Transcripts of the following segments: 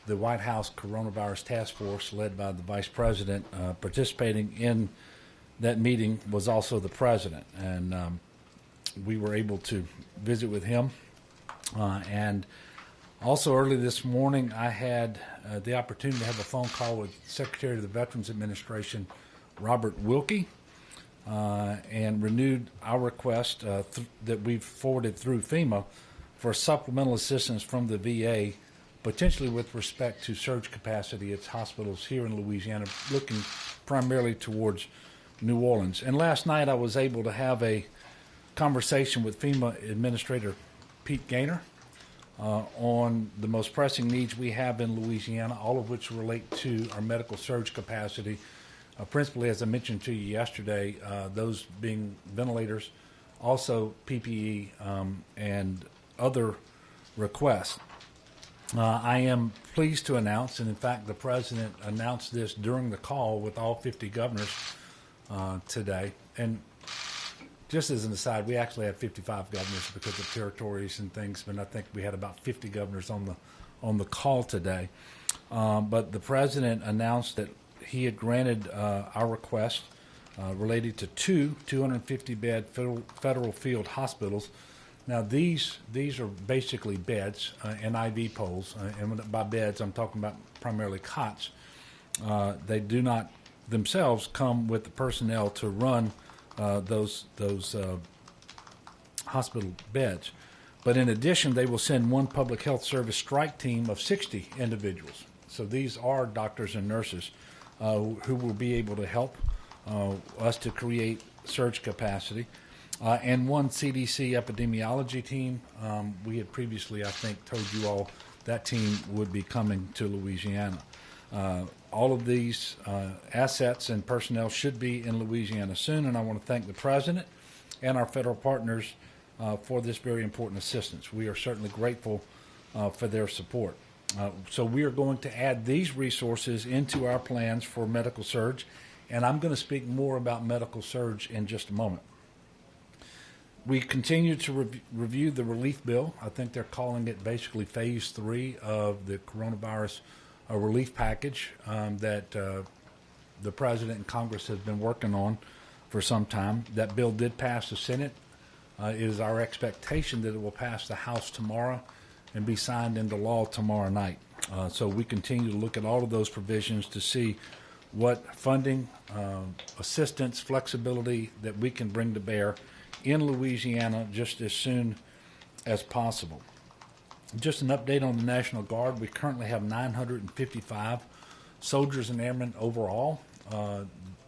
the White House Coronavirus Task Force, led by the Vice President, participating in that meeting was also the President. And we were able to visit with him. And also early this morning, I had the opportunity to have a phone call with Secretary of the Veterans Administration, Robert Wilkie, and renewed our request that we've forwarded through FEMA for supplemental assistance from the VA, potentially with respect to surge capacity at hospitals here in Louisiana, looking primarily towards New Orleans. And last night I was able to have a conversation with FEMA Administrator Pete Gaynor on the most pressing needs we have in Louisiana, all of which relate to our medical surge capacity, principally, as I mentioned to you yesterday, those being ventilators, also PPE, and other requests. I am pleased to announce, and in fact the President announced this during the call with all 50 governors today, and just as an aside, we actually had 55 governors because of territories and things, but I think we had about 50 governors on the call today. But the President announced that he had granted our request related to 250-bed federal field hospitals. Now, these are basically beds and IV poles, and by beds I'm talking about primarily cots. They do not themselves come with the personnel to run those hospital beds. But in addition, they will send one public health service strike team of 60 individuals. So these are doctors and nurses who will be able to help us to create surge capacity. And one CDC epidemiology team. We had previously, I think, told you all that team would be coming to Louisiana. All of these assets and personnel should be in Louisiana soon, and I want to thank the President and our federal partners for this very important assistance. We are certainly grateful for their support. So we are going to add these resources into our plans for medical surge, and I'm going to speak more about medical surge in just a moment. We continue to review the relief bill. I think they're calling it basically phase 3 of the coronavirus relief package that the President and Congress have been working on for some time. That bill did pass the Senate. It is our expectation that it will pass the House tomorrow and be signed into law tomorrow night. So we continue to look at all of those provisions to see what funding, assistance, flexibility that we can bring to bear in Louisiana just as soon as possible. Just an update on the National Guard. We currently have 955 soldiers and airmen overall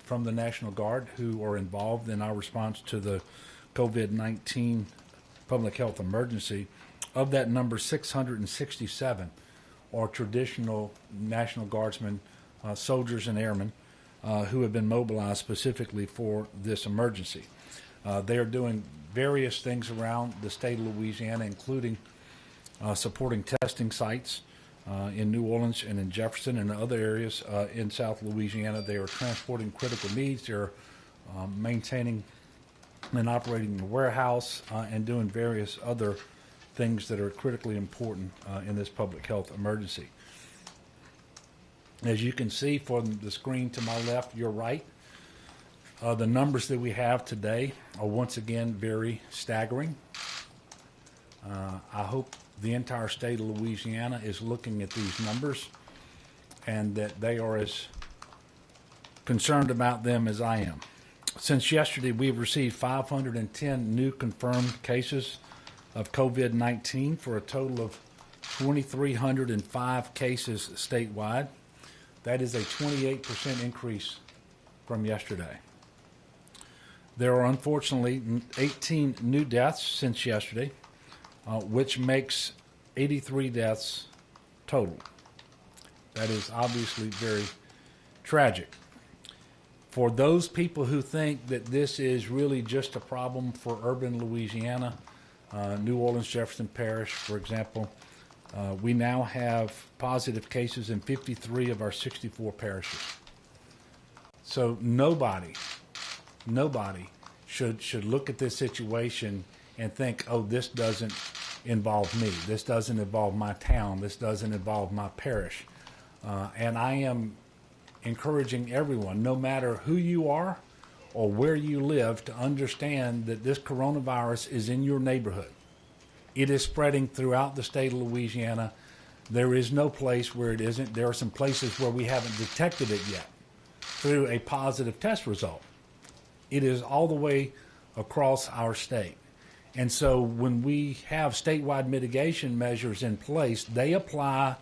from the National Guard who are involved in our response to the COVID-19 public health emergency. Of that number, 667 are traditional National Guardsmen, soldiers and airmen who have been mobilized specifically for this emergency. They are doing various things around the state of Louisiana, including supporting testing sites in New Orleans and in Jefferson and other areas in South Louisiana. They are transporting critical needs. They're maintaining and operating the warehouse and doing various other things that are critically important in this public health emergency. As you can see from the screen to my left, your right, the numbers that we have today are once again very staggering. I hope the entire state of Louisiana is looking at these numbers and that they are as concerned about them as I am. Since yesterday, we've received 510 new confirmed cases of COVID-19 for a total of 2,305 cases statewide. That is a 28% increase from yesterday. There are unfortunately 18 new deaths since yesterday, which makes 83 deaths total. That is obviously very tragic. For those people who think that this is really just a problem for urban Louisiana, New Orleans, Jefferson Parish, for example, we now have positive cases in 53 of our 64 parishes. So nobody should look at this situation and think, oh, this doesn't involve me. This doesn't involve my town. This doesn't involve my parish. And I am encouraging everyone, no matter who you are or where you live, to understand that this coronavirus is in your neighborhood. It is spreading throughout the state of Louisiana. There is no place where it isn't. There are some places where we haven't detected it yet through a positive test result. It is all the way across our state. And so when we have statewide mitigation measures in place, they apply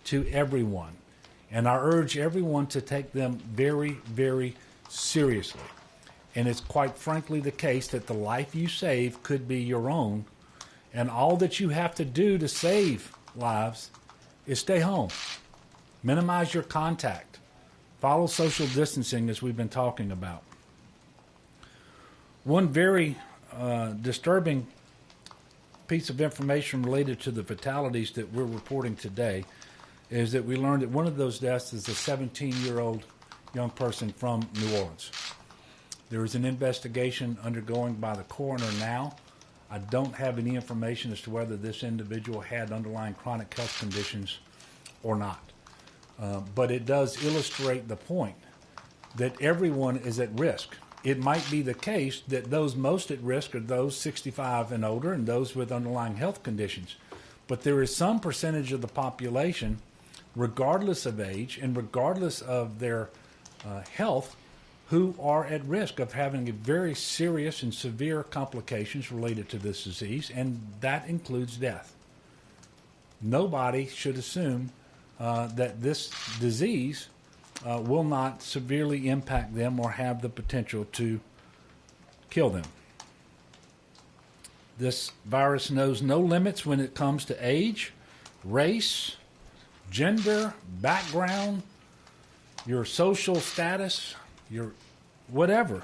to everyone. And I urge everyone to take them very, very seriously. And it's quite frankly the case that the life you save could be your own. And all that you have to do to save lives is stay home. Minimize your contact. Follow social distancing, as we've been talking about. One very disturbing piece of information related to the fatalities that we're reporting today is that we learned that one of those deaths is a 17-year-old young person from New Orleans. There is an investigation undergoing by the coroner now. I don't have any information as to whether this individual had underlying chronic health conditions or not. But it does illustrate the point that everyone is at risk. It might be the case that those most at risk are those 65 and older and those with underlying health conditions. But there is some percentage of the population, regardless of age and regardless of their health, who are at risk of having very serious and severe complications related to this disease, and that includes death. Nobody should assume that this disease will not severely impact them or have the potential to kill them. This virus knows no limits when it comes to age, race, gender, background, your social status, your whatever.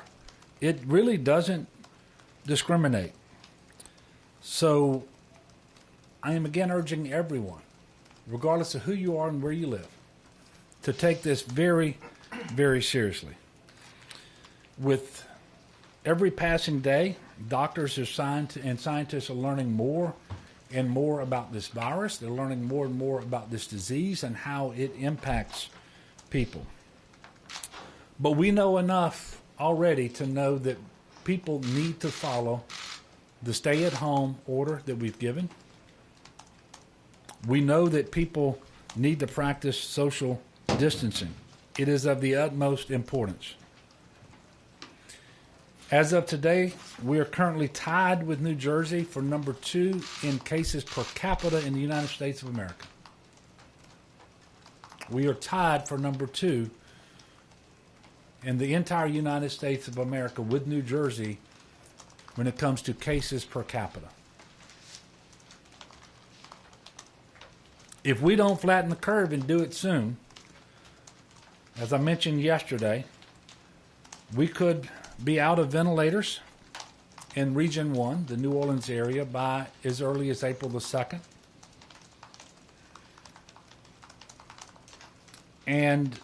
It really doesn't discriminate. So I am again urging everyone, regardless of who you are and where you live, to take this very, very seriously. With every passing day, doctors and scientists are learning more and more about this virus. They're learning more and more about this disease and how it impacts people. But we know enough already to know that people need to follow the stay-at-home order that we've given. We know that people need to practice social distancing. It is of the utmost importance. As of today, we are currently tied with New Jersey for number 2 in cases per capita in the United States of America. We are tied for number 2 in the entire United States of America with New Jersey when it comes to cases per capita. If we don't flatten the curve and do it soon, as I mentioned yesterday, we could be out of ventilators in Region 1, the New Orleans area, by as early as April the 2nd. And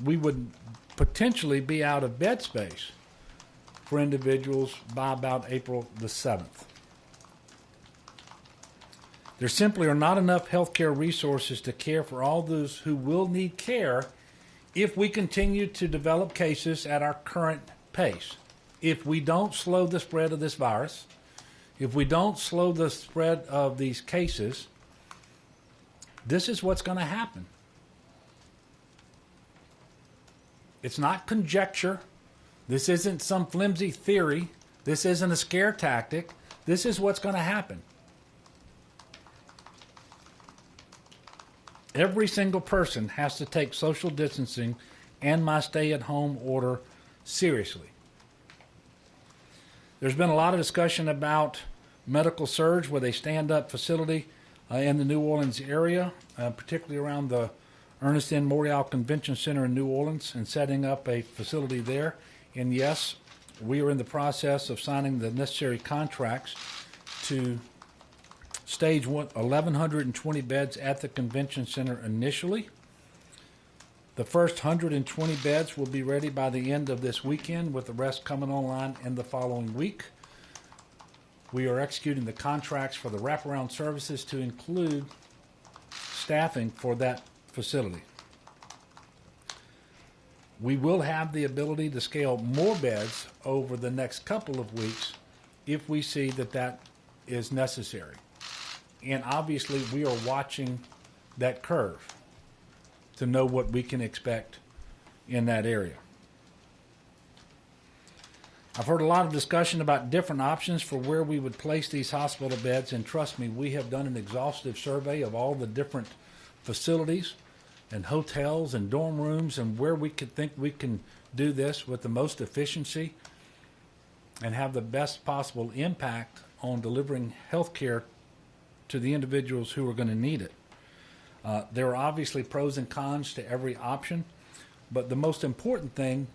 we would potentially be out of bed space for individuals by about April the 7th. There simply are not enough healthcare resources to care for all those who will need care if we continue to develop cases at our current pace. If we don't slow the spread of this virus, if we don't slow the spread of these cases, this is what's going to happen. It's not conjecture. This isn't some flimsy theory. This isn't a scare tactic. This is what's going to happen. Every single person has to take social distancing and my stay-at-home order seriously. There's been a lot of discussion about medical surge with a stand-up facility in the New Orleans area, particularly around the Ernest N. Morial Convention Center in New Orleans, and setting up a facility there. And yes, we are in the process of signing the necessary contracts to stage 1,120 beds at the convention center initially. The first 120 beds will be ready by the end of this weekend, with the rest coming online in the following week. We are executing the contracts for the wraparound services to include staffing for that facility. We will have the ability to scale more beds over the next couple of weeks if we see that that is necessary. And obviously, we are watching that curve to know what we can expect in that area. I've heard a lot of discussion about different options for where we would place these hospital beds, and trust me, we have done an exhaustive survey of all the different facilities and hotels and dorm rooms and where we could think we can do this with the most efficiency and have the best possible impact on delivering health care to the individuals who are going to need it. There are obviously pros and cons to every option, but the most important thing,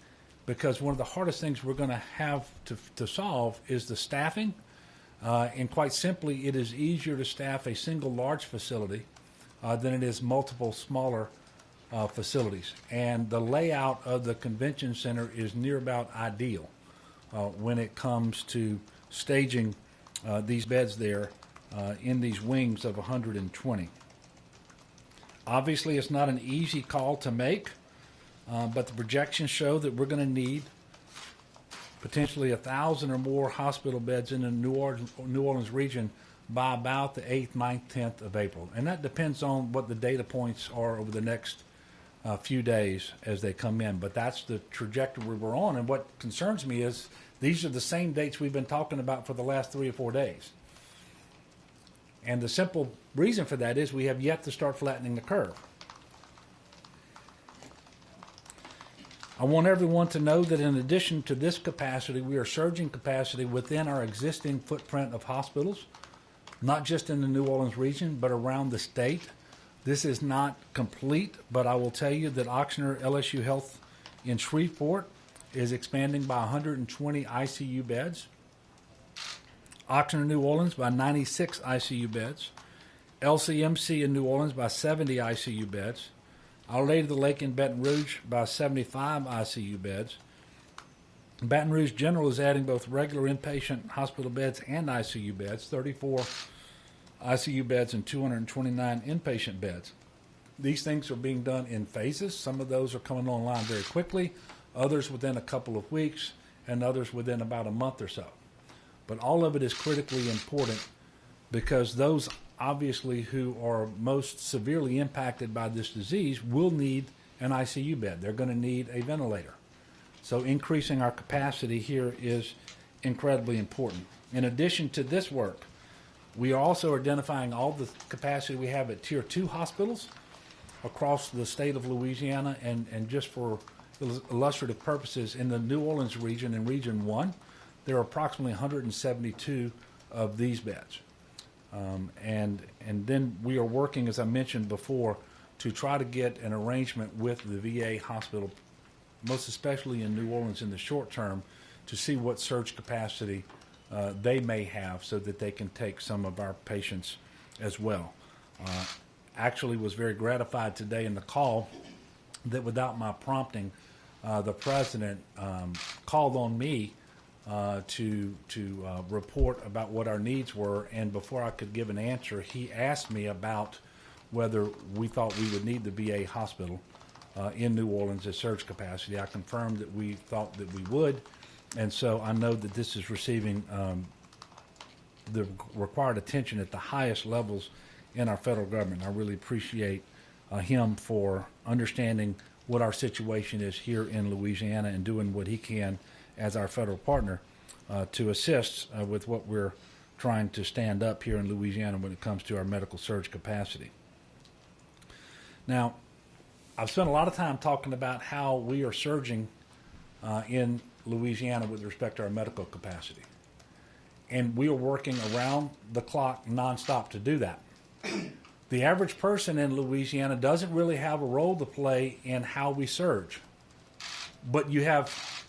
because one of the hardest things we're going to have to solve is the staffing. And quite simply, it is easier to staff a single large facility than it is multiple smaller facilities. And the layout of the convention center is near about ideal when it comes to staging these beds there in these wings of 120. Obviously, it's not an easy call to make. But the projections show that we're going to need potentially 1,000 or more hospital beds in the New Orleans region by about the 8th, 9th, 10th of April. And that depends on what the data points are over the next few days as they come in. But that's the trajectory we're on. And what concerns me is these are the same dates we've been talking about for the last 3 or 4 days. And the simple reason for that is we have yet to start flattening the curve. I want everyone to know that in addition to this capacity, we are surging capacity within our existing footprint of hospitals, not just in the New Orleans region, but around the state. This is not complete, but I will tell you that Ochsner LSU Health in Shreveport is expanding by 120 ICU beds. Ochsner New Orleans by 96 ICU beds. LCMC in New Orleans by 70 ICU beds. Our Lady of the Lake in Baton Rouge by 75 ICU beds. Baton Rouge General is adding both regular inpatient hospital beds and ICU beds, 34 ICU beds and 229 inpatient beds. These things are being done in phases. Some of those are coming online very quickly, others within a couple of weeks, and others within about a month or so. But all of it is critically important because those obviously who are most severely impacted by this disease will need an ICU bed. They're going to need a ventilator. So increasing our capacity here is incredibly important. In addition to this work, we are also identifying all the capacity we have at Tier 2 hospitals across the state of Louisiana, and just for illustrative purposes, in the New Orleans region, in Region 1, there are approximately 172 of these beds. And then we are working, as I mentioned before, to try to get an arrangement with the VA hospital, most especially in New Orleans in the short term, to see what surge capacity they may have so that they can take some of our patients as well. Actually was very gratified today in the call that without my prompting, the president called on me to report about what our needs were, and before I could give an answer, he asked me about whether we thought we would need the VA hospital in New Orleans as surge capacity. I confirmed that we thought that we would, and so I know that this is receiving the required attention at the highest levels in our federal government. I really appreciate him for understanding what our situation is here in Louisiana and doing what he can as our federal partner to assist with what we're trying to stand up here in Louisiana when it comes to our medical surge capacity. Now, I've spent a lot of time talking about how we are surging in Louisiana with respect to our medical capacity. And we are working around the clock nonstop to do that. The average person in Louisiana doesn't really have a role to play in how we surge. But you have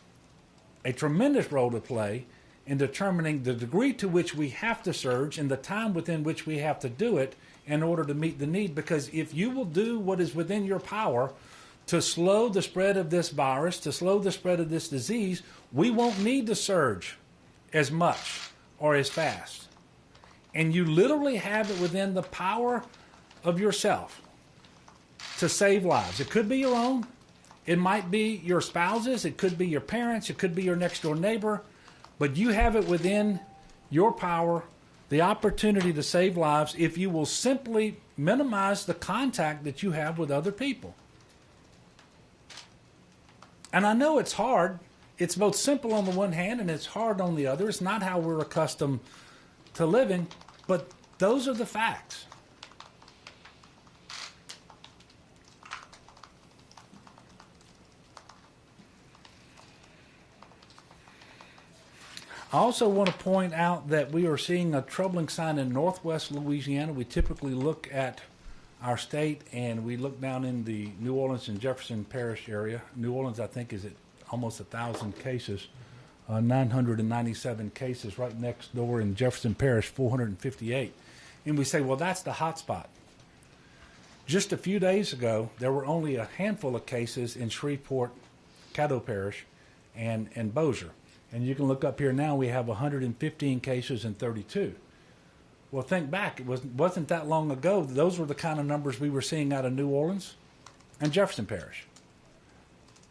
a tremendous role to play in determining the degree to which we have to surge and the time within which we have to do it in order to meet the need. Because if you will do what is within your power to slow the spread of this virus, to slow the spread of this disease, we won't need to surge as much or as fast. And you literally have it within the power of yourself to save lives. It could be your own. It might be your spouses. It could be your parents. It could be your next door neighbor. But you have it within your power, the opportunity to save lives, if you will simply minimize the contact that you have with other people. And I know it's hard. It's both simple on the one hand and it's hard on the other. It's not how we're accustomed to living, but those are the facts. I also want to point out that we are seeing a troubling sign in northwest Louisiana. We typically look at our state and we look down in the New Orleans and Jefferson Parish area. New Orleans, I think, is at almost 1,000 cases, 997 cases. Right next door in Jefferson Parish, 458. And we say, well, that's the hot spot. Just a few days ago, there were only a handful of cases in Shreveport, Caddo Parish, and Bossier. And you can look up here now, we have 115 cases and 32. Well, think back, it wasn't that long ago. Those were the kind of numbers we were seeing out of New Orleans and Jefferson Parish.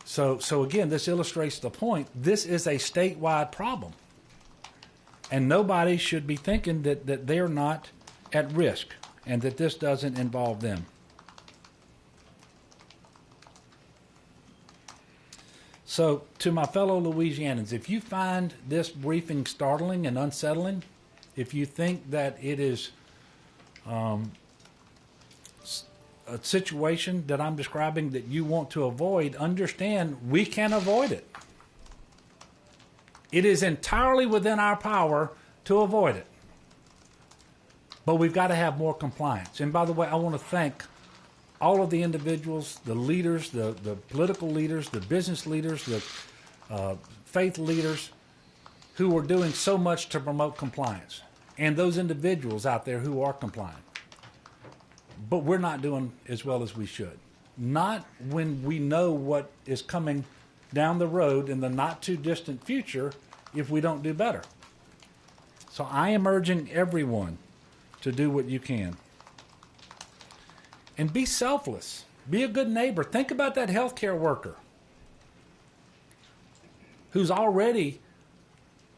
So again, this illustrates the point. This is a statewide problem. And nobody should be thinking that they're not at risk and that this doesn't involve them. So to my fellow Louisianans, if you find this briefing startling and unsettling, if you think that it is a situation that I'm describing that you want to avoid, understand we can avoid it. It is entirely within our power to avoid it. But we've got to have more compliance. And by the way, I want to thank all of the individuals, the leaders, the political leaders, the business leaders, the faith leaders who are doing so much to promote compliance, and those individuals out there who are compliant. But we're not doing as well as we should. Not when we know what is coming down the road in the not too distant future if we don't do better. So I am urging everyone to do what you can. And be selfless. Be a good neighbor. Think about that healthcare worker who's already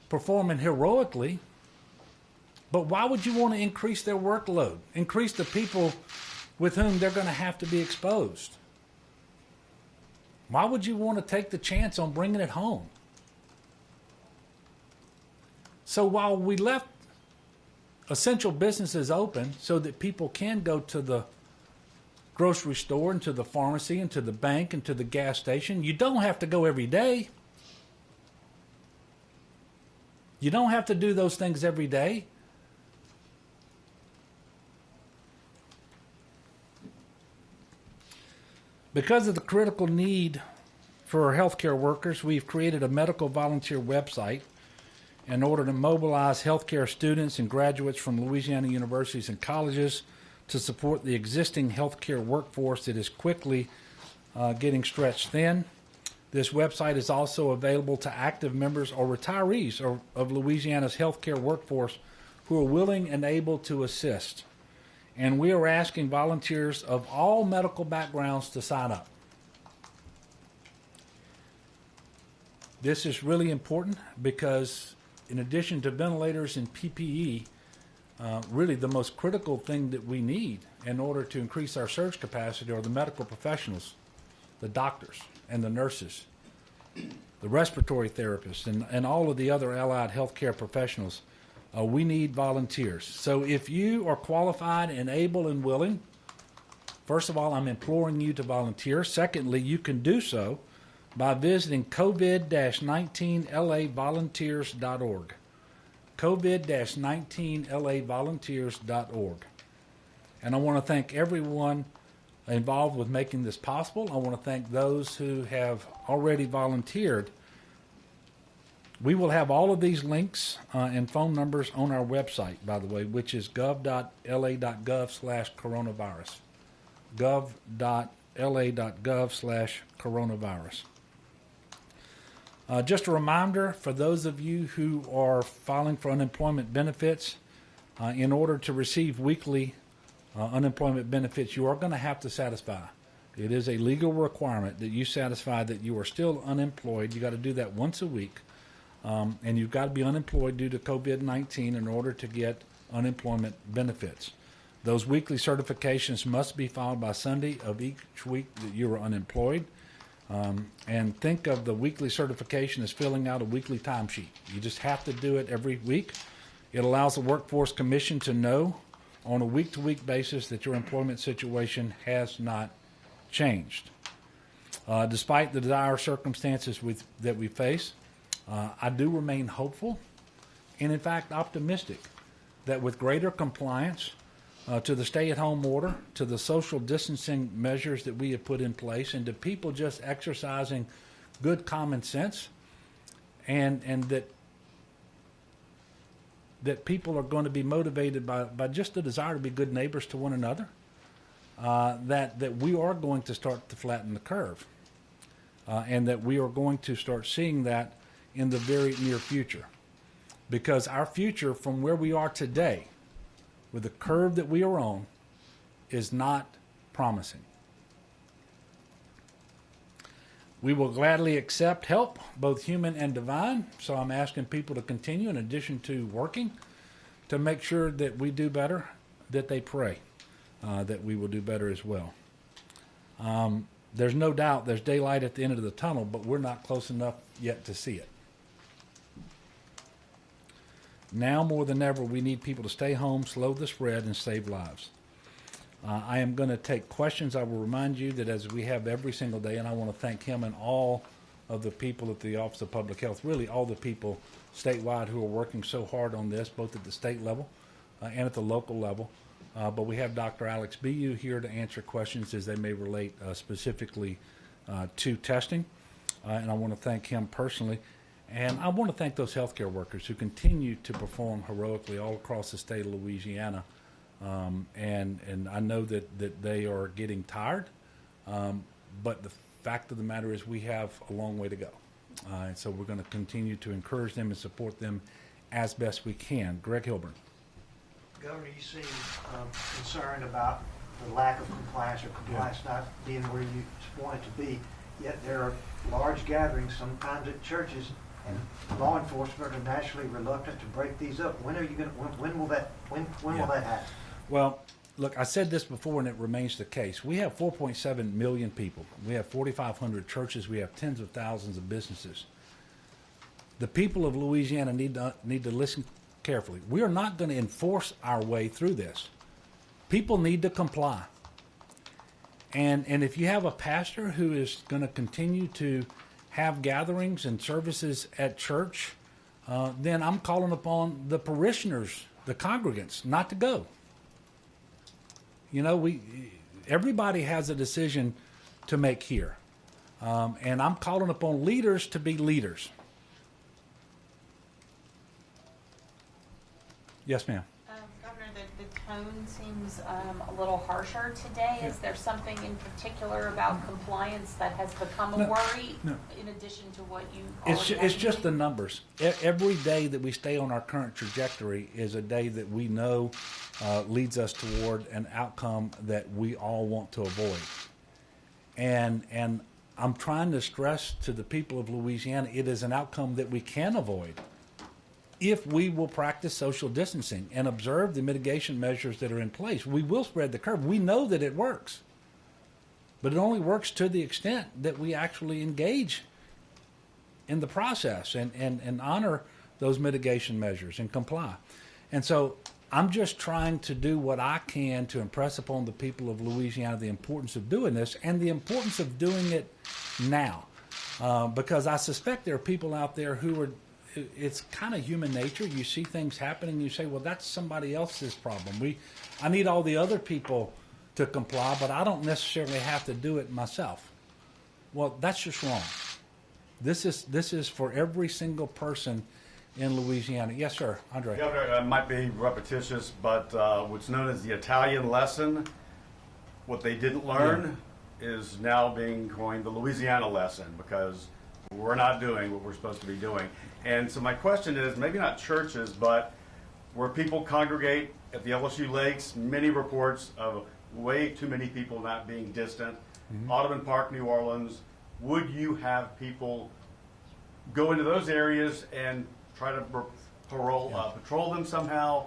performing heroically. But why would you want to increase their workload? Increase the people with whom they're going to have to be exposed? Why would you want to take the chance on bringing it home? So while we left essential businesses open so that people can go to the grocery store and to the pharmacy and to the bank and to the gas station, you don't have to go every day. You don't have to do those things every day. Because of the critical need for our healthcare workers, we've created a medical volunteer website in order to mobilize healthcare students and graduates from Louisiana universities and colleges to support the existing healthcare workforce that is quickly getting stretched thin. This website is also available to active members or retirees of Louisiana's healthcare workforce who are willing and able to assist. And we are asking volunteers of all medical backgrounds to sign up. This is really important because in addition to ventilators and PPE, really the most critical thing that we need in order to increase our surge capacity are the medical professionals, the doctors and the nurses, the respiratory therapists, and all of the other allied healthcare professionals. We need volunteers. So if you are qualified and able and willing, first of all, I'm imploring you to volunteer. Secondly, you can do so by visiting COVID-19LAvolunteers.org. COVID-19LAvolunteers.org. And I want to thank everyone involved with making this possible. I want to thank those who have already volunteered. We will have all of these links and phone numbers on our website, by the way, which is gov.la.gov/coronavirus. gov.la.gov/coronavirus. Just a reminder for those of you who are filing for unemployment benefits, in order to receive weekly unemployment benefits, you are going to have to satisfy. It is a legal requirement that you satisfy that you are still unemployed. You got to do that once a week, and you've got to be unemployed due to COVID-19 in order to get unemployment benefits. Those weekly certifications must be filed by Sunday of each week that you are unemployed. And think of the weekly certification as filling out a weekly timesheet. You just have to do it every week. It allows the Workforce Commission to know on a week-to-week basis that your employment situation has not changed. Despite the dire circumstances that we face, I do remain hopeful and, in fact, optimistic that with greater compliance to the stay-at-home order, to the social distancing measures that we have put in place, and to people just exercising good common sense, and that people are going to be motivated by just the desire to be good neighbors to one another, that we are going to start to flatten the curve, and that we are going to start seeing that in the very near future. Because our future from where we are today, with the curve that we are on, is not promising. We will gladly accept help, both human and divine, so I'm asking people to continue, in addition to working, to make sure that we do better, that they pray that we will do better as well. There's no doubt there's daylight at the end of the tunnel, but we're not close enough yet to see it. Now more than ever, we need people to stay home, slow the spread, and save lives. I am going to take questions. I will remind you that as we have every single day, and I want to thank him and all of the people at the Office of Public Health, really all the people statewide who are working so hard on this, both at the state level and at the local level. But we have Dr. Alex Bu here to answer questions as they may relate specifically to testing. And I want to thank him personally. And I want to thank those healthcare workers who continue to perform heroically all across the state of Louisiana. And I know that they are getting tired, but the fact of the matter is we have a long way to go. And so we're going to continue to encourage them and support them as best we can. Greg Hilburn. Governor, you seem concerned about the lack of compliance or compliance not being where you want it to be, yet there are large gatherings sometimes at churches, and law enforcement are naturally reluctant to break these up. When are you going to? When will that happen? Well, look, I said this before, and it remains the case. We have 4.7 million people. We have 4,500 churches. We have tens of thousands of businesses. The people of Louisiana need to listen carefully. We are not going to enforce our way through this. People need to comply. And if you have a pastor who is going to continue to have gatherings and services at church, then I'm calling upon the parishioners, the congregants, not to go. You know, everybody has a decision to make here. And I'm calling upon leaders to be leaders. Yes, ma'am. Governor, the tone seems a little harsher today. Is there something in particular about compliance that has become a worry in addition to what you It's just the numbers. Every day that we stay on our current trajectory is a day that we know leads us toward an outcome that we all want to avoid. And I'm trying to stress to the people of Louisiana, it is an outcome that we can avoid if we will practice social distancing and observe the mitigation measures that are in place. We will spread the curve. We know that it works. But it only works to the extent that we actually engage in the process and honor those mitigation measures and comply. And so I'm just trying to do what I can to impress upon the people of Louisiana the importance of doing this and the importance of doing it now. Because I suspect there are people out there who are, it's kind of human nature. You see things happening and you say, well, that's somebody else's problem. I need all the other people to comply, but I don't necessarily have to do it myself. Well, that's just wrong. This is for every single person in Louisiana. Yes, sir. Andre. Governor, it might be repetitious, but what's known as the Italian lesson, what they didn't learn is now being coined the Louisiana lesson, because we're not doing what we're supposed to be doing. And so my question is, maybe not churches, but where people congregate at the LSU lakes, many reports of way too many people not being distant. Audubon Park, New Orleans, would you have people go into those areas and try to patrol them somehow?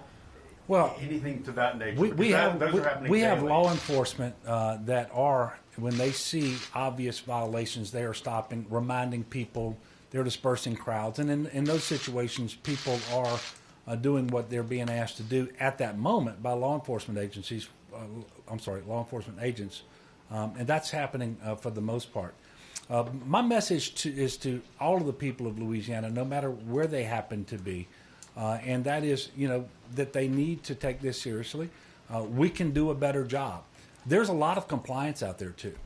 Well, Anything to that nature? we have daily. law enforcement that are, when they see obvious violations, they are stopping, reminding people, they're dispersing crowds, and in those situations, people are doing what they're being asked to do at that moment by law enforcement agencies. Law enforcement agents, and that's happening for the most part. My message is to all of the people of Louisiana, no matter where they happen to be, and that is, that they need to take this seriously. We can do a better job. There's a lot of compliance out there too.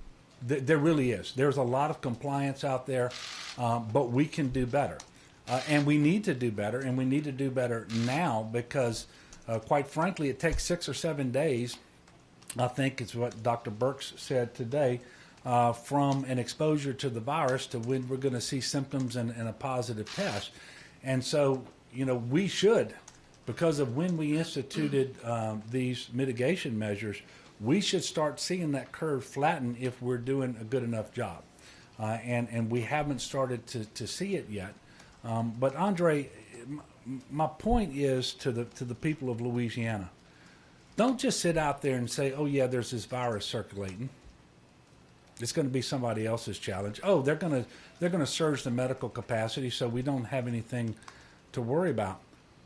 There really is. There's a lot of compliance out there, but we can do better, and we need to do better, and we need to do better now because, quite frankly, it takes 6 or 7 days. I think it's what Dr. Burks said today, from an exposure to the virus to when we're going to see symptoms and a positive test. And so, we should, because of when we instituted these mitigation measures, we should start seeing that curve flatten if we're doing a good enough job. And we haven't started to see it yet. But Andre, my point is to the people of Louisiana, don't just sit out there and say, oh, yeah, there's this virus circulating. It's going to be somebody else's challenge. Oh, they're going to surge the medical capacity, so we don't have anything to worry about.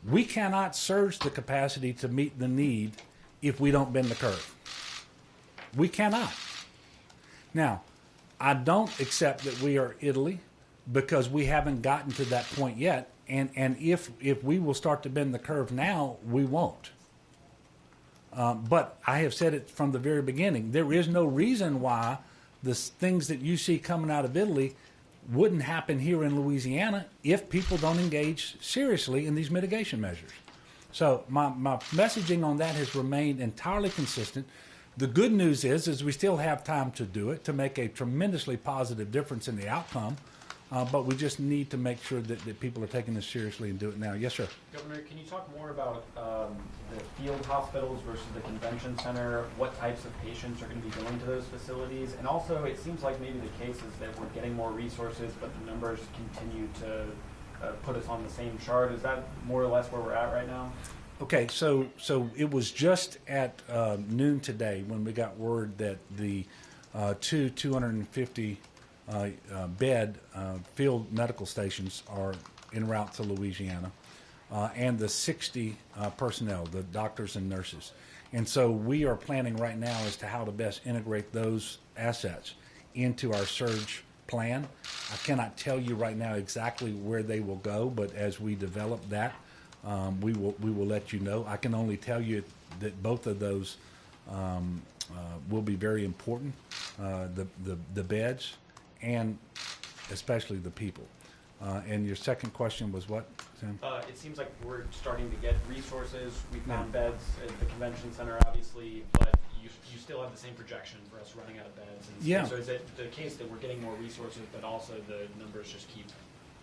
We cannot surge the capacity to meet the need if we don't bend the curve. We cannot. Now, I don't accept that we are Italy because we haven't gotten to that point yet. And if we will start to bend the curve now, we won't. But I have said it from the very beginning. There is no reason why the things that you see coming out of Italy wouldn't happen here in Louisiana if people don't engage seriously in these mitigation measures. So my messaging on that has remained entirely consistent. The good news is we still have time to do it, to make a tremendously positive difference in the outcome. But we just need to make sure that people are taking this seriously and do it now. Yes, sir. Governor, can you talk more about the field hospitals versus the convention center? What types of patients are going to be going to those facilities? And also, it seems like maybe the case is that we're getting more resources, but the numbers continue to put us on the same chart. Is that more or less where we're at right now? Okay, so it was just at noon today when we got word that the 250 bed field medical stations are en route to Louisiana, and the 60 personnel, the doctors and nurses. And so we are planning right now as to how to best integrate those assets into our surge plan. I cannot tell you right now exactly where they will go, but as we develop that, we will let you know. I can only tell you that both of those will be very important, the beds and especially the people. And your second question was what, Sam? It seems like we're starting to get resources. We found beds at the convention center, obviously, but you still have the same projection for us running out of beds. And yeah. So is it the case that we're getting more resources, but also the numbers just keep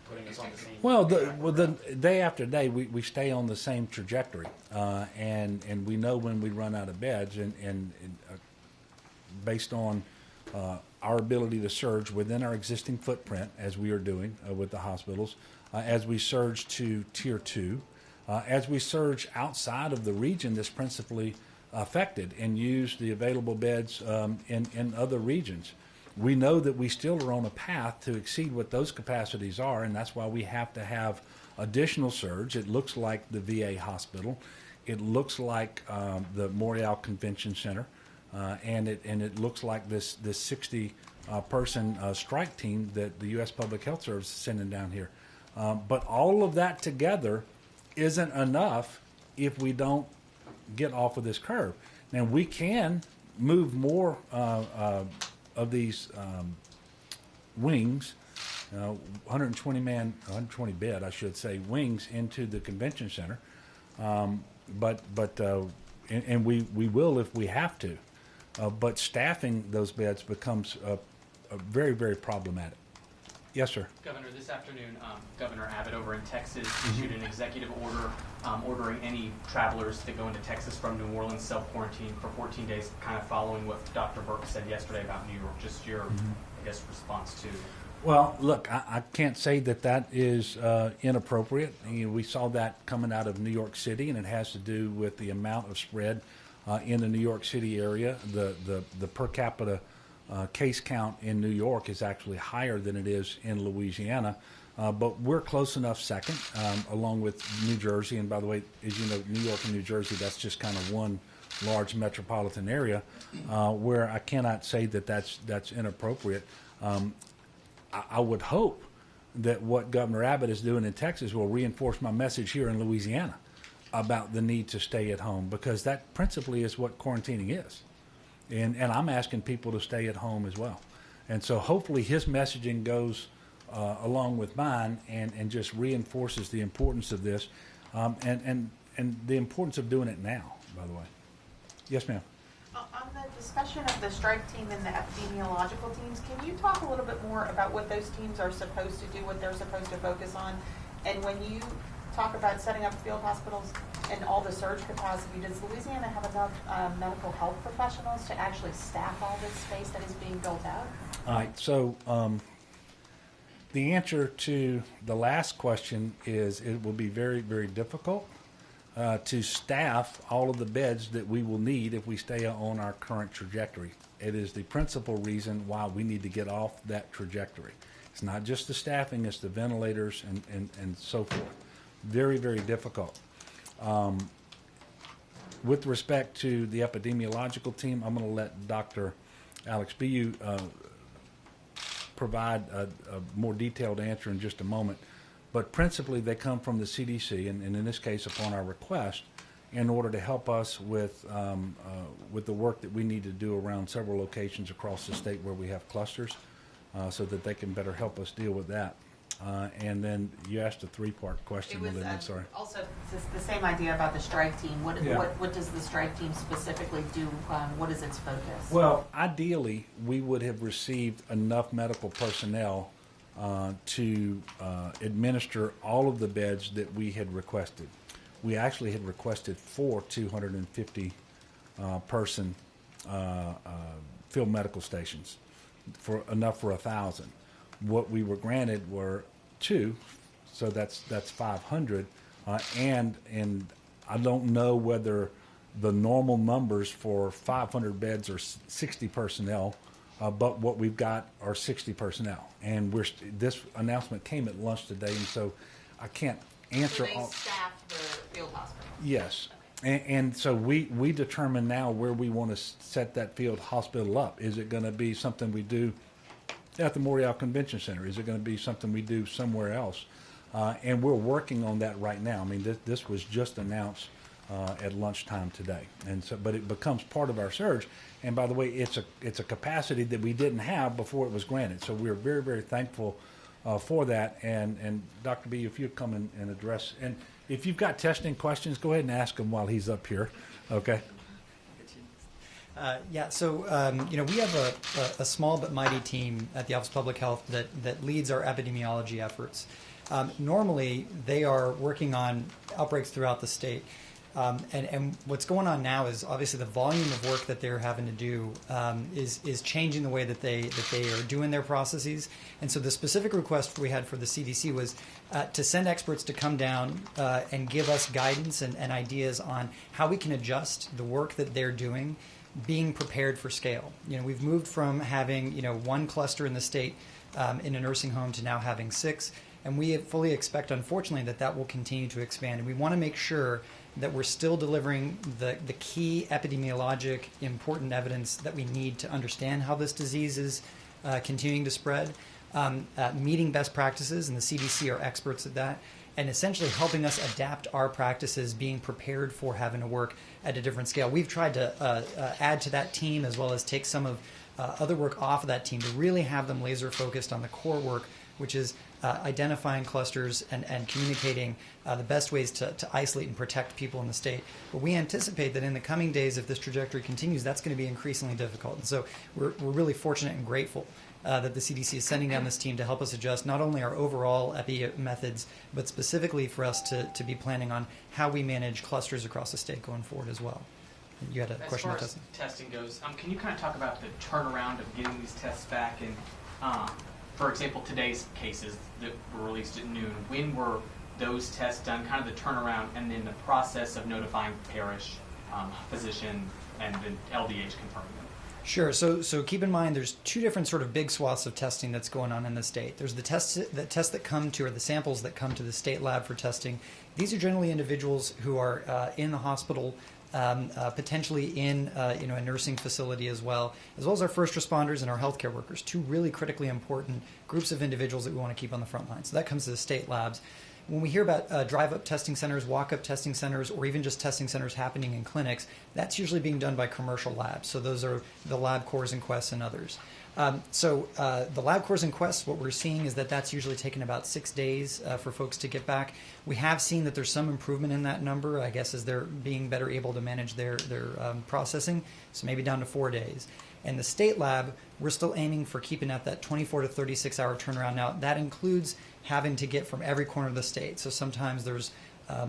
putting us on the same? Well, the day after day, we stay on the same trajectory, and we know when we run out of beds, and based on our ability to surge within our existing footprint, as we are doing with the hospitals, as we surge to Tier 2, as we surge outside of the region that's principally affected and use the available beds in other regions. We know that we still are on a path to exceed what those capacities are, and that's why we have to have additional surge. It looks like the VA hospital. It looks like the Morial Convention Center. And it looks like this 60 person strike team that the U.S. Public Health Service is sending down here. But all of that together isn't enough if we don't get off of this curve. Now, we can move more of these wings, 120 bed, I should say, wings into the convention center. But we will if we have to. But staffing those beds becomes very, very problematic. Yes, sir. Governor, this afternoon, Governor Abbott over in Texas issued an executive order ordering any travelers that go into Texas from New Orleans self-quarantine for 14 days, kind of following what Dr. Burke said yesterday about New York. Just your, I guess, response to. Well, look, I can't say that is inappropriate. We saw that coming out of New York City, and it has to do with the amount of spread in the New York City area. The per capita case count in New York is actually higher than it is in Louisiana, but we're close enough second, along with New Jersey. And by the way, as you know, New York and New Jersey, that's just kind of one large metropolitan area where I cannot say that's inappropriate. I would hope that what Governor Abbott is doing in Texas will reinforce my message here in Louisiana about the need to stay at home, because that principally is what quarantining is. And I'm asking people to stay at home as well. And so hopefully his messaging goes along with mine and just reinforces the importance of this and the importance of doing it now, by the way. Yes, ma'am. On the discussion of the strike team and the epidemiological teams, can you talk a little bit more about what those teams are supposed to do, what they're supposed to focus on? And when you talk about setting up field hospitals and all the surge capacity, does Louisiana have enough medical health professionals to actually staff all this space that is being built out? All right, so the answer to the last question is it will be very, very difficult to staff all of the beds that we will need if we stay on our current trajectory. It is the principal reason why we need to get off that trajectory. It's not just the staffing, it's the ventilators and so forth. Very, very difficult. With respect to the epidemiological team, I'm going to let Dr. Alex Bu provide a more detailed answer in just a moment. But principally, they come from the CDC, and in this case, upon our request, in order to help us with the work that we need to do around several locations across the state where we have clusters, so that they can better help us deal with that. And then you asked a three-part question. It was sorry. also the same idea about the strike team. What does the strike team specifically do? What is its focus? Well, ideally, we would have received enough medical personnel to administer all of the beds that we had requested. We actually had requested 4 250 person field medical stations, for enough for 1,000. What we were granted were 2, so that's 500, and I don't know whether the normal numbers for 500 beds are 60 personnel, but what we've got are 60 personnel, and this announcement came at lunch today, and so I can't answer. So they staff the field hospital. Yes. And so we determine now where we want to set that field hospital up. Is it going to be something we do at the Morial Convention Center? Is it going to be something we do somewhere else? And we're working on that right now. I mean, this was just announced at lunchtime today, and so, but it becomes part of our surge. And by the way, it's a capacity that we didn't have before it was granted. So we're very, very thankful for that. And Dr. B, if you'd come and address, and if you've got testing questions, go ahead and ask him while he's up here. Okay. So we have a small but mighty team at the Office of Public Health that leads our epidemiology efforts. Normally, they are working on outbreaks throughout the state. And what's going on now is obviously the volume of work that they're having to do is changing the way that they are doing their processes. And so the specific request we had for the CDC was to send experts to come down and give us guidance and ideas on how we can adjust the work that they're doing, being prepared for scale. We've moved from having one cluster in the state in a nursing home to now having 6, and we fully expect, unfortunately, that will continue to expand. And we want to make sure that we're still delivering the key epidemiologic important evidence that we need to understand how this disease is continuing to spread, meeting best practices, and the CDC are experts at that, and essentially helping us adapt our practices, being prepared for having to work at a different scale. We've tried to add to that team as well as take some of other work off of that team to really have them laser focused on the core work which is identifying clusters and communicating the best ways to isolate and protect people in the state. But we anticipate that in the coming days, if this trajectory continues, that's going to be increasingly difficult. And so we're really fortunate and grateful that the CDC is sending down this team to help us adjust not only our overall epi methods, but specifically for us to be planning on how we manage clusters across the state going forward as well. You had a question about testing. As far as testing. testing goes, can you kind of talk about the turnaround of getting these tests back? And, for example, today's cases that were released at noon, when were those tests done, kind of the turnaround, and then the process of notifying parish, physician, and then LDH confirming them? Sure. So keep in mind, there's two different sort of big swaths of testing that's going on in the state. There's the tests that come to, or the samples that come to the state lab for testing. These are generally individuals who are in the hospital, potentially in a nursing facility as well as our first responders and our healthcare workers. Two really critically important groups of individuals that we want to keep on the front line. So that comes to the state labs. When we hear about drive-up testing centers, walk-up testing centers, or even just testing centers happening in clinics, that's usually being done by commercial labs. So those are the LabCorps and Quests and others. The LabCorps and Quests, what we're seeing is that that's usually taken about 6 days for folks to get back. We have seen that there's some improvement in that number, I guess, as they're being better able to manage their processing, so maybe down to 4 days. And the state lab, we're still aiming for keeping at that 24 to 36 hour turnaround. Now, that includes having to get from every corner of the state. So sometimes there's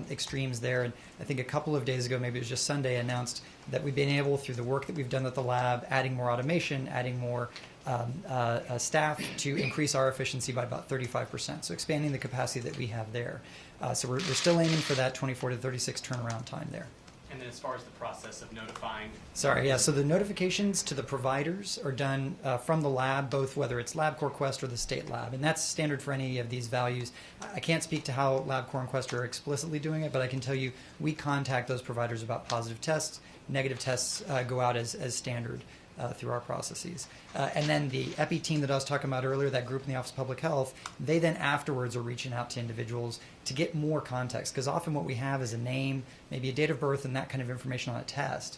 extremes there. And I think a couple of days ago, maybe it was just Sunday, announced that we've been able, through the work that we've done at the lab, adding more automation, adding more staff, to increase our efficiency by about 35%. So expanding the capacity that we have there. So we're still aiming for that 24 to 36 turnaround time there. And then as far as the process of notifying... Sorry, yeah, so the notifications to the providers are done from the lab, both whether it's LabCorps Quest or the state lab, and that's standard for any of these values. I can't speak to how LabCorps and Quest are explicitly doing it, but I can tell you we contact those providers about positive tests. Negative tests go out as standard through our processes. And then the EPI team that I was talking about earlier, that group in the Office of Public Health, they then afterwards are reaching out to individuals to get more context, because often what we have is a name, maybe a date of birth, and that kind of information on a test.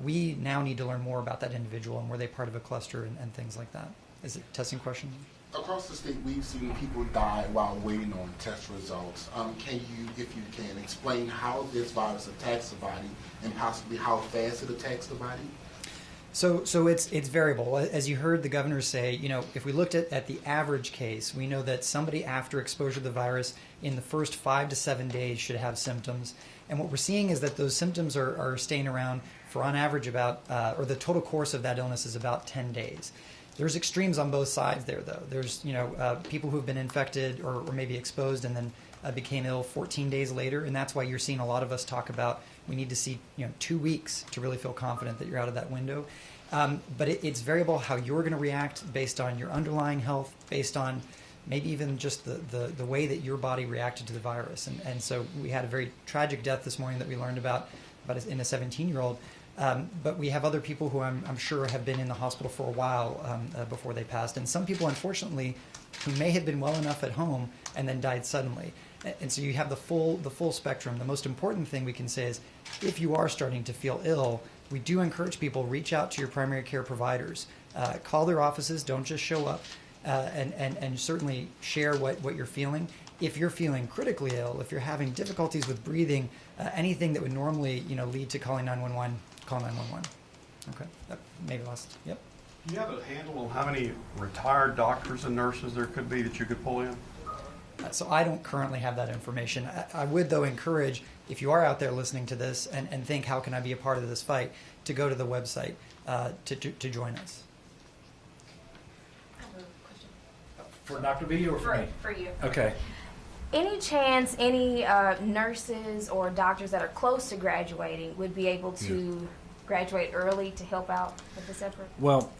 We now need to learn more about that individual and were they part of a cluster and things like that. Is it a testing question? Across the state, we've seen people die while waiting on test results. Can you, if you can, explain how this virus attacks the body and possibly how fast it attacks the body? So it's variable. As you heard the governor say, if we looked at the average case, we know that somebody after exposure to the virus in the first 5 to 7 days should have symptoms. And what we're seeing is that those symptoms are staying around for on average about, or the total course of that illness is about 10 days. There's extremes on both sides there, though. There's, people who've been infected or maybe exposed and then became ill 14 days later, and that's why you're seeing a lot of us talk about we need to see 2 weeks to really feel confident that you're out of that window. But it's variable how you're going to react based on your underlying health, based on maybe even just the way that your body reacted to the virus. And so we had a very tragic death this morning that we learned about in a 17-year-old. But we have other people who I'm sure have been in the hospital for a while before they passed. And some people, unfortunately, who may have been well enough at home and then died suddenly. And so you have the full spectrum. The most important thing we can say is if you are starting to feel ill, we do encourage people, reach out to your primary care providers. Call their offices, don't just show up, and certainly share what you're feeling. If you're feeling critically ill, if you're having difficulties with breathing, anything that would normally lead to calling 911, call 911. Okay, maybe last. Yep. Do you have a handle on how many retired doctors and nurses there could be that you could pull in? So I don't currently have that information. I would, though, encourage, if you are out there listening to this and think, how can I be a part of this fight, to go to the website to join us. I have a question. For Dr. B or for me? For you. Okay. Any chance any nurses or doctors that are close to graduating would be able to graduate early to help out with this effort? Well,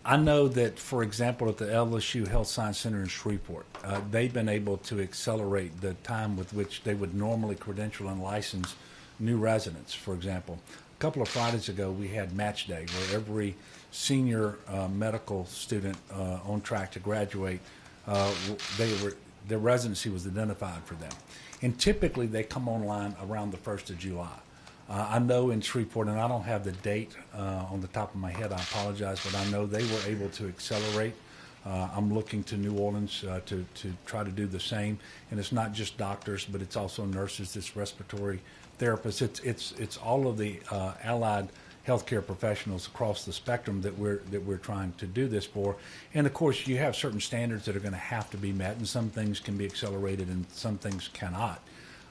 I know that, for example, at the LSU Health Science Center in Shreveport, they've been able to accelerate the time with which they would normally credential and license new residents. For example, a couple of Fridays ago, we had match day where every senior medical student on track to graduate, their residency was identified for them. And typically, they come online around the 1st of July. I know in Shreveport, and I don't have the date on the top of my head, I apologize, but I know they were able to accelerate I'm looking to New Orleans to try to do the same. And it's not just doctors, but it's also nurses, it's respiratory therapists. It's all of the allied healthcare professionals across the spectrum that we're trying to do this for. And of course, you have certain standards that are going to have to be met, and some things can be accelerated and some things cannot.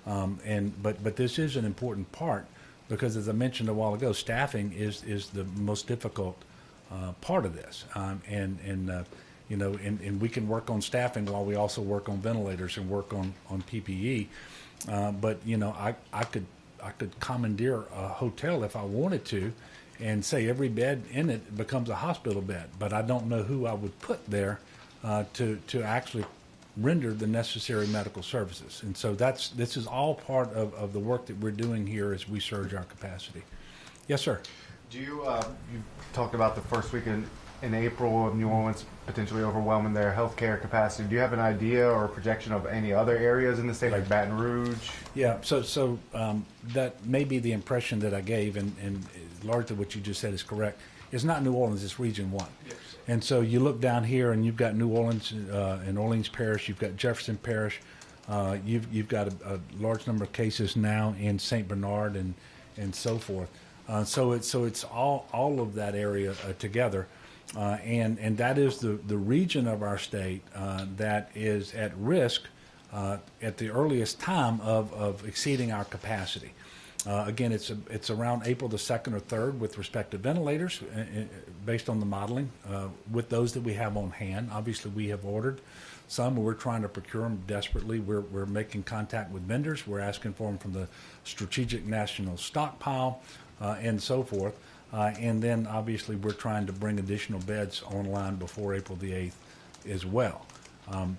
But this is an important part because, as I mentioned a while ago, staffing is the most difficult part of this. And we can work on staffing while we also work on ventilators and work on PPE. But I could commandeer a hotel if I wanted to and say every bed in it becomes a hospital bed, but I don't know who I would put there to actually render the necessary medical services. And so this is all part of the work that we're doing here as we surge our capacity. Yes, sir. Do you talked about the first week in April of New Orleans potentially overwhelming their healthcare capacity. Do you have an idea or a projection of any other areas in the state, like Baton Rouge? Yeah, so that may be the impression that I gave, and largely what you just said is correct. It's not New Orleans, it's Region 1. Yes. And so you look down here and you've got New Orleans and Orleans Parish, you've got Jefferson Parish, you've got a large number of cases now in St. Bernard and so forth. So it's all of that area together. And that is the region of our state that is at risk at the earliest time of exceeding our capacity. Again, it's around April the 2nd or 3rd with respect to ventilators, based on the modeling, with those that we have on hand. Obviously, we have ordered some. We're trying to procure them desperately. We're making contact with vendors. We're asking for them from the Strategic National Stockpile and so forth. And then, obviously, we're trying to bring additional beds online before April the 8th as well.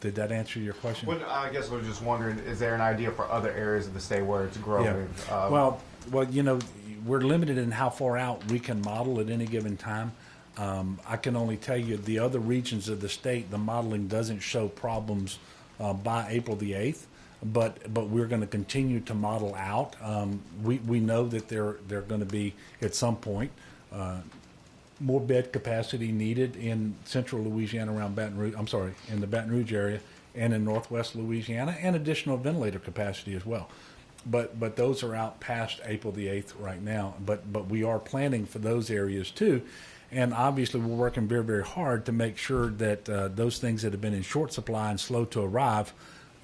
Did that answer your question? Well, I guess I was just wondering, is there an idea for other areas of the state where it's growing? Yeah. Well, we're limited in how far out we can model at any given time. I can only tell you the other regions of the state, the modeling doesn't show problems by April the 8th. But we're going to continue to model out. We know that they're going to be at some point more bed capacity needed in central Louisiana around Baton Rouge. I'm sorry, in the Baton Rouge area and in northwest Louisiana, and additional ventilator capacity as well. But those are out past April the 8th right now. But we are planning for those areas too. And obviously, we're working very, very hard to make sure that those things that have been in short supply and slow to arrive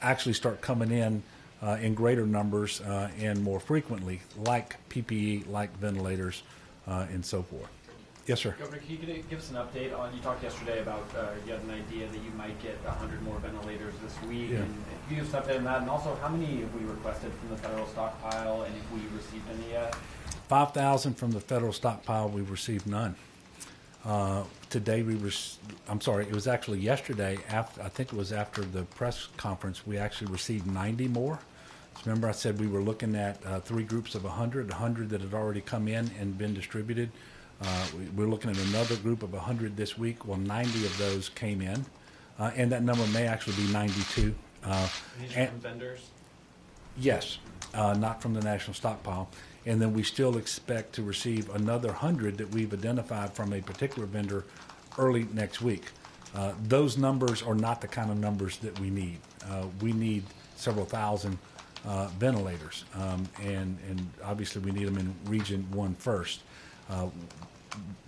actually start coming in greater numbers and more frequently, like PPE, like ventilators, and so forth. Yes, sir. Governor, can you give us an update on, you talked yesterday about you had an idea that you might get 100 more ventilators this week. Yeah. And if you give us an update on that, and also how many have we requested from the federal stockpile, and if we received any yet? 5,000 from the federal stockpile. We've received none. Today it was actually yesterday, I think it was after the press conference, we actually received 90 more. So remember I said we were looking at 3 groups of 100 that had already come in and been distributed. We're looking at another group of 100 this week. Well, 90 of those came in, and that number may actually be 92. These are from vendors? Yes, not from the national stockpile. And then we still expect to receive another 100 that we've identified from a particular vendor early next week. Those numbers are not the kind of numbers that we need. We need several thousand ventilators, and obviously we need them in Region 1 first.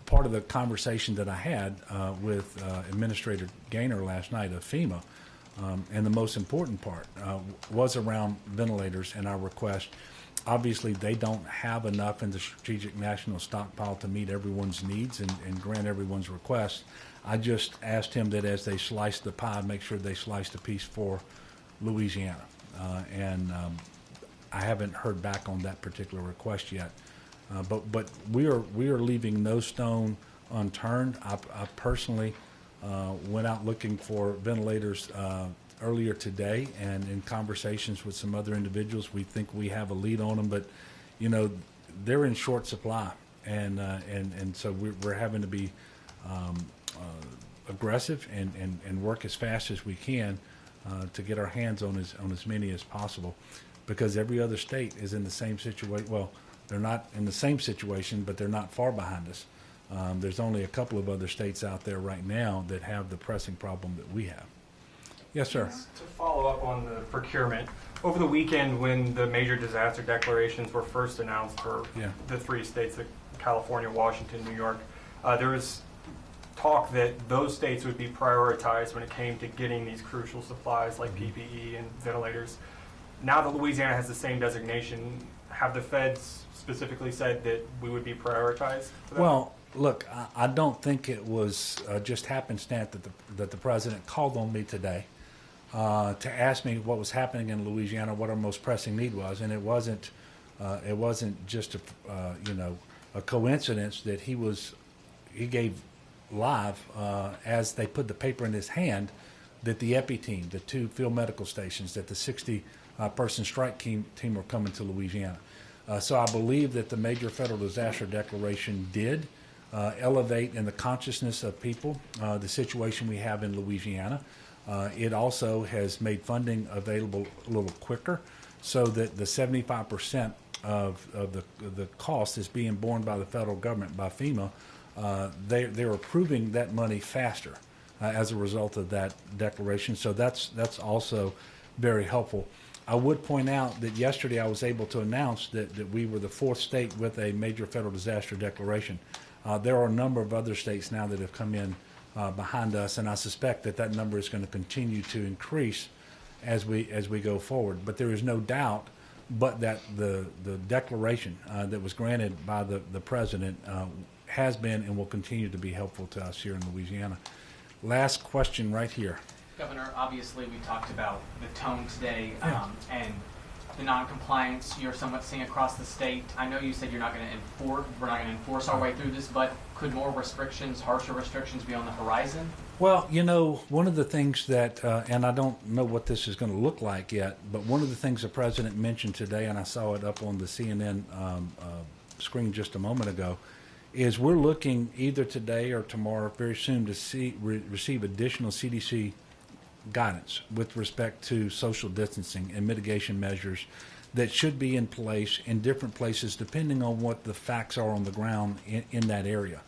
Part of the conversation that I had with Administrator Gaynor last night of FEMA, and the most important part was around ventilators and our request. Obviously, they don't have enough in the Strategic National Stockpile to meet everyone's needs and grant everyone's requests. I just asked him that as they slice the pie, make sure they slice the piece for Louisiana. And I haven't heard back on that particular request yet. But we are leaving no stone unturned. I personally went out looking for ventilators earlier today, and in conversations with some other individuals, we think we have a lead on them, but they're in short supply, and so we're having to be aggressive and work as fast as we can to get our hands on as many as possible, because every other state is in the same situation. Well, they're not in the same situation, but they're not far behind us. There's only a couple of other states out there right now that have the pressing problem that we have. Yes, sir. To follow up on the procurement, over the weekend when the major disaster declarations were first announced for the 3 states, California, Washington, New York, there was talk that those states would be prioritized when it came to getting these crucial supplies like PPE and ventilators. Now that Louisiana has the same designation, have the feds specifically said that we would be prioritized for that? Well, look, I don't think it was just happenstance that the president called on me today to ask me what was happening in Louisiana, what our most pressing need was, and it wasn't just a coincidence that he gave live as they put the paper in his hand that the EPI team, the 2 field medical stations, that the 60-person strike team were coming to Louisiana. So I believe that the major federal disaster declaration did elevate in the consciousness of people the situation we have in Louisiana. It also has made funding available a little quicker so that the 75% of the cost is being borne by the federal government, by FEMA. They're approving that money faster as a result of that declaration. So that's also very helpful. I would point out that yesterday I was able to announce that we were the 4th state with a major federal disaster declaration. There are a number of other states now that have come in behind us, and I suspect that number is going to continue to increase as we go forward. But there is no doubt but that the declaration that was granted by the president has been and will continue to be helpful to us here in Louisiana. Last question right here. Governor, obviously we talked about the tone today and the non-compliance you're somewhat seeing across the state. I know you said we're not going to enforce our way through this, but could more restrictions, harsher restrictions be on the horizon? Well, one of the things that, and I don't know what this is going to look like yet, but one of the things the president mentioned today, and I saw it up on the CNN screen just a moment ago, is we're looking either today or tomorrow, very soon, to receive additional CDC guidance with respect to social distancing and mitigation measures that should be in place in different places depending on what the facts are on the ground in that area.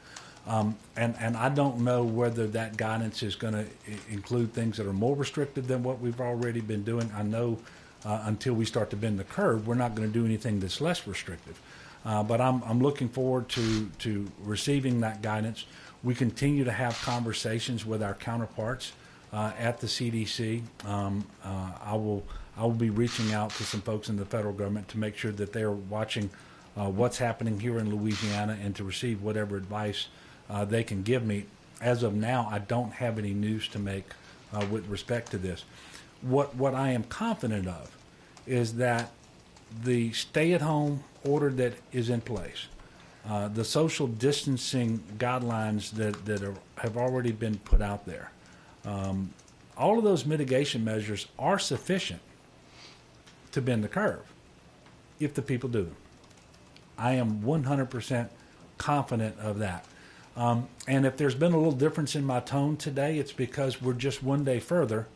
And I don't know whether that guidance is going to include things that are more restrictive than what we've already been doing. I know until we start to bend the curve, we're not going to do anything that's less restrictive. But I'm looking forward to receiving that guidance. We continue to have conversations with our counterparts at the CDC. I will be reaching out to some folks in the federal government to make sure that they're watching what's happening here in Louisiana and to receive whatever advice they can give me. As of now, I don't have any news to make with respect to this. What I am confident of is that the stay-at-home order that is in place, the social distancing guidelines that have already been put out there, all of those mitigation measures are sufficient to bend the curve if the people do them. I am 100% confident of that. And if there's been a little difference in my tone today, it's because we're just one day further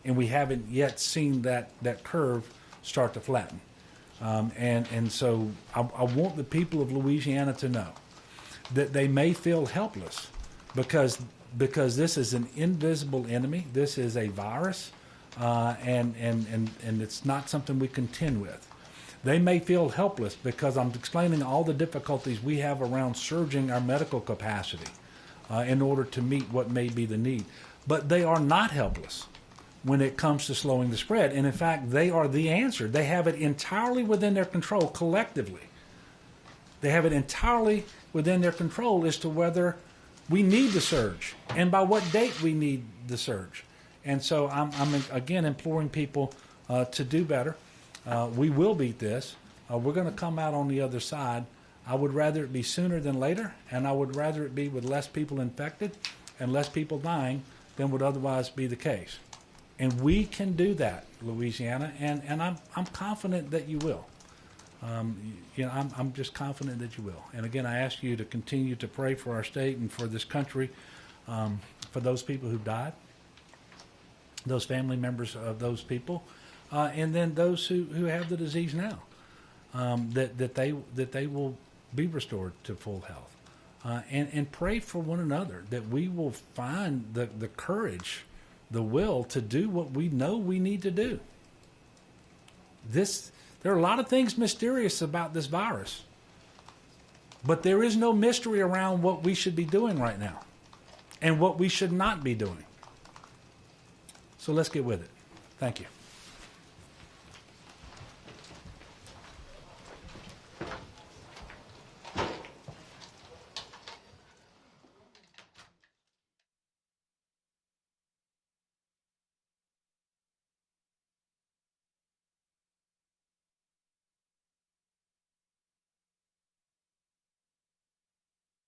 and we haven't yet seen that curve start to flatten. And so I want the people of Louisiana to know that they may feel helpless because this is an invisible enemy. This is a virus, and it's not something we contend with. They may feel helpless because I'm explaining all the difficulties we have around surging our medical capacity in order to meet what may be the need. But they are not helpless when it comes to slowing the spread. And in fact, they are the answer. They have it entirely within their control collectively. They have it entirely within their control as to whether we need the surge and by what date we need the surge. And so I'm again imploring people to do better. We will beat this. We're going to come out on the other side. I would rather it be sooner than later, and I would rather it be with less people infected and less people dying than would otherwise be the case. And we can do that, Louisiana, and I'm confident that you will. I'm just confident that you will. And again, I ask you to continue to pray for our state and for this country, for those people who died, those family members of those people, and then those who have the disease now, that they will be restored to full health. and pray for one another that we will find the courage, the will to do what we know we need to do. There are a lot of things mysterious about this virus, but there is no mystery around what we should be doing right now and what we should not be doing. So let's get with it. Thank you.